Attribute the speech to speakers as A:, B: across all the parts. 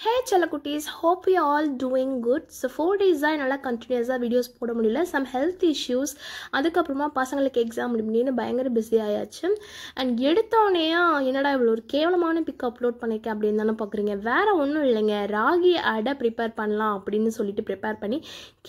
A: Hey Chalakutis, hope you all doing good. So 4 days நல்லா கண்டினியூஸா videos போட முடியல. Some health issues. அதுக்கப்புறமா பசங்களுக்கு எக்ஸாம் முடிஞ்சு பயங்கர பிஸி ஆயாச்சு. அண்ட் எடுத்தோடனே என்னடா இவ்வளோ ஒரு கேவலமான பிக் அப்லோட் பண்ணியிருக்கேன் அப்படின்னு தானே பார்க்குறீங்க. வேற ஒன்றும் இல்லைங்க, ராகி அடை ப்ரிப்பேர் பண்ணலாம் அப்படின்னு சொல்லிட்டு ப்ரிப்பேர் பண்ணி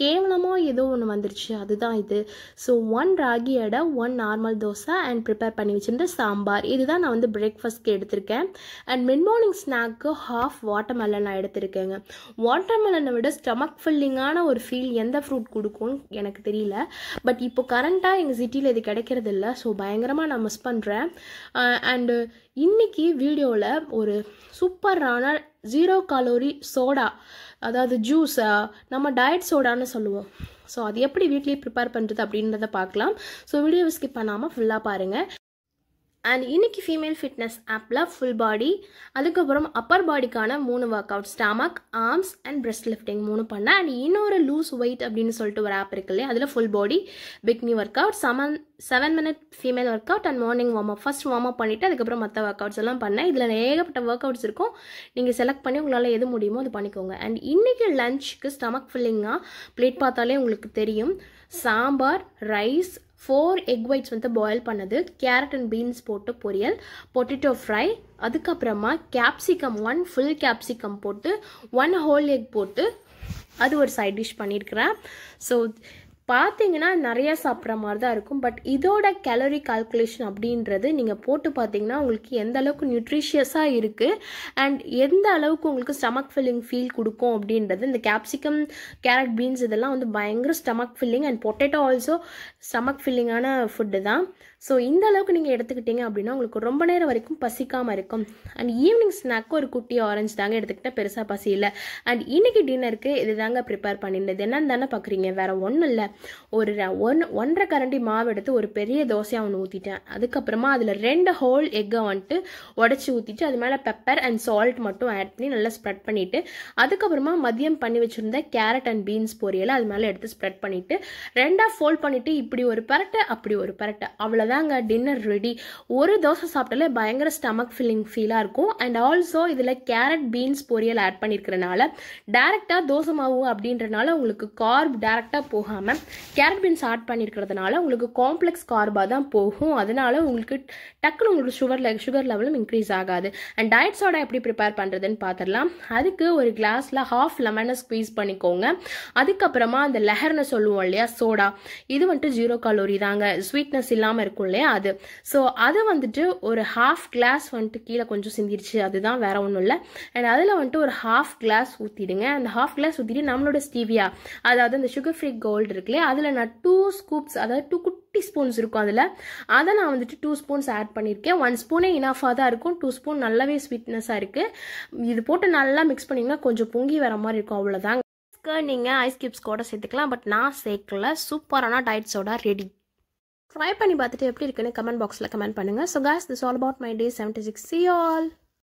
A: கேவலமாக ஏதோ ஒன்று வந்துருச்சு, அதுதான் இது. ஸோ 1 ராகி அடை, 1 நார்மல் தோசை அண்ட் ப்ரிப்பேர் பண்ணி வச்சுருந்த சாம்பார், இதுதான் நான் வந்து பிரேக்ஃபாஸ்ட்க்கு எடுத்திருக்கேன். And mid morning snack half watermelon நான் எடுத்திருக்கேங்க. வாட்டர்மெலனை விட ஸ்டமக் ஃபில்லிங்கான ஒரு ஃபீல் எந்த ஃப்ரூட் கொடுக்கும்னு எனக்கு தெரியல. பட் இப்போ கரண்ட்டாக எங்கள் சிட்டியில் இது கிடைக்கிறது இல்லை. ஸோ பயங்கரமாக நான் மிஸ் பண்ணுறேன். அண்டு இன்னைக்கு வீடியோவில் ஒரு சூப்பரான 0 கலோரி சோடா, அதாவது ஜூஸ், நம்ம டயட் சோடான்னு சொல்லுவோம். ஸோ அது எப்படி வீட்லேயே ப்ரிப்பேர் பண்ணுறது அப்படின்றத பார்க்கலாம். ஸோ வீடியோவை ஸ்கிப் பண்ணாமல் ஃபுல்லாக பாருங்கள். அண்ட் இன்னைக்கு ஃபீமேல் ஃபிட்னஸ் ஆப்பில் ஃபுல் பாடி, அதுக்கப்புறம் அப்பர் பாடிக்கான 3 work out, stomach, arms and breast lifting 3 பண்ணேன். அண்ட் இன்னொரு லூஸ் வெயிட் அப்படின்னு சொல்லிட்டு ஒரு ஆப் இருக்கு இல்லையா, அதில் full body bikini work out, 7 minute female work out and morning warm up. First warm up பண்ணிவிட்டு அதுக்கப்புறம் மற்ற ஒர்க் அவுட்ஸ் எல்லாம் பண்ணேன். இதில் ஏகப்பட்ட ஒர்க் அவுட்ஸ் இருக்கும், நீங்கள் செலக்ட் பண்ணி உங்களால் எது முடியுமோ அது பண்ணிக்கோங்க. அண்ட் இன்றைக்கி லஞ்சுக்கு ஸ்டமக் ஃபில்லிங்காக பிளேட் பார்த்தாலே உங்களுக்கு தெரியும். சாம்பார், ரைஸ், 4 எக் ஒயிட்ஸ் வந்து பாயில் பண்ணது, கேரட் அண்ட் பீன்ஸ் போட்டு பொரியல், பொட்டேட்டோ ஃப்ரை, அதுக்கப்புறமா கேப்சிகம் 1 ஃபுல் கேப்சிகம் போட்டு 1 ஹோல் எக் போட்டு அது ஒரு சைட் டிஷ் பண்ணியிருக்கிறேன். ஸோ பார்த்தீங்கன்னா நிறையா சாப்பிட்ற மாதிரி தான் இருக்கும். பட் இதோட கேலரி கால்குலேஷன் அப்படின்றது நீங்கள் போட்டு பார்த்தீங்கன்னா உங்களுக்கு எந்த அளவுக்கு நியூட்ரிஷியஸாக இருக்குது அண்ட் எந்த அளவுக்கு உங்களுக்கு ஸ்டமக் ஃபில்லிங் ஃபீல் கொடுக்கும் அப்படின்றது. இந்த கேப்சிகம், கேரட், பீன்ஸ் இதெல்லாம் வந்து பயங்கர stomach filling and potato also stomach ஃபில்லிங்கான ஃபுட்டு தான். ஸோ இந்த அளவுக்கு நீங்கள் எடுத்துக்கிட்டீங்க அப்படின்னா உங்களுக்கு ரொம்ப நேரம் வரைக்கும் பசிக்காமல் இருக்கும். அண்ட் ஈவினிங் ஸ்நாக்கு ஒரு குட்டி ஆரஞ்சு தாங்க எடுத்துக்கிட்டேன், பெருசாக பசி இல்லை. அண்ட் இன்னைக்கு டின்னருக்கு இது தாங்க ப்ரிப்பேர் பண்ணியிருந்தது. என்னன்னு தானே பார்க்குறீங்க, வேறு ஒன்றும் இல்லை. ஒரு 1.5 கரண்டி மாவு எடுத்து ஒரு பெரிய தோசையாக ஒன்று ஊற்றிட்டேன். அதுக்கப்புறமா அதில் 2 ஹோல் எக்கை வந்துட்டு உடச்சி ஊற்றிட்டு அது மேலே பெப்பர் அண்ட் சால்ட் மட்டும் ஆட் பண்ணி நல்லா ஸ்ப்ரெட் பண்ணிவிட்டு அதுக்கப்புறமா மதியம் பண்ணி வச்சுருந்த கேரட் அண்ட் பீன்ஸ் பொரியலை அது மேலே எடுத்து ஸ்ப்ரெட் பண்ணிவிட்டு 2ஆக ஃபோல்ட் பண்ணிவிட்டு இப்படி ஒரு பரட்டை அப்படி ஒரு பரட்டை, அவ்வளோதாங்க டின்னர் ரெடி. ஒரு தோசை சாப்பிட்டாலே பயங்கர ஸ்டமக் ஃபில்லிங் ஃபீலாக இருக்கும். அண்ட் ஆல்சோ இதில் கேரட் பீன்ஸ் பொரியல் ஆட் பண்ணியிருக்கிறனால டேரெக்டாக தோசை மாவு அப்படின்றனால உங்களுக்கு கார்ப் டேரெக்டாக போகாமல் கேரட் பீன்ஸ் ஆட் பண்ணியிருக்கிறதுனால உங்களுக்கு காம்ப்ளெக்ஸ் கார்பாக தான் போகும். அதனால உங்களுக்கு டக்குன்னு உங்களுக்கு சுகர் லெவலும் இன்க்ரீஸ் ஆகாது. அண்ட் டயட் சோடா எப்படி ப்ரிப்பேர் பண்ணுறதுன்னு பார்த்துடலாம். அதுக்கு ஒரு கிளாஸில் ஹாஃப் லெமனை ஸ்குவீஸ் பண்ணிக்கோங்க. அதுக்கப்புறமா அந்த லெஹர்னு சொல்லுவோம் இல்லையா சோடா, இது வந்துட்டு 0 கலோரி தாங்க, ஸ்வீட்னஸ் இல்லாமல் இருக்கும் இல்லையா அது. ஸோ அது வந்துட்டு ஒரு ஹாஃப் கிளாஸ் வந்துட்டு கீழே கொஞ்சம் சிந்திருச்சு, அதுதான் வேற ஒன்றும் இல்லை. அண்ட் அதில் வந்துட்டு ஒரு ஹாஃப் கிளாஸ் ஊற்றிடுங்க. அந்த ஹாஃப் கிளாஸ் ஊற்றிட்டு நம்மளோட ஸ்டீவியா, அதாவது அந்த சுகர் ஃப்ரீ கோல்டு இருக்குல்லையா, அதில் நான் 2 ஸ்கூப்ஸ், அதாவது 2 குட்டி ஸ்பூன்ஸ் இருக்கும் அதில், அதை நான் வந்துட்டு 2 ஸ்பூன்ஸ் ஆட் பண்ணியிருக்கேன். 1 ஸ்பூனே இனஃபாக தான் இருக்கும், 2 ஸ்பூன் நல்லாவே ஸ்வீட்னஸாக இருக்குது. இது போட்டு நல்லா மிக்ஸ் பண்ணிங்கன்னா கொஞ்சம் பொங்கி வர மாதிரி இருக்கும், அவ்வளோதாங்க. நீங்கள் ஐஸ் கியூப்ஸ் கூட சேர்த்துக்கலாம், பட் நான் சேர்க்கல. சூப்பரான டயட் சோடா ரெடி. ட்ரை பண்ணி பார்த்துட்டு எப்படி இருக்குன்னு கமெண்ட் பாக்ஸில் கமெண்ட் பண்ணுங்கள். So guys, this is all about my day 76. See you all.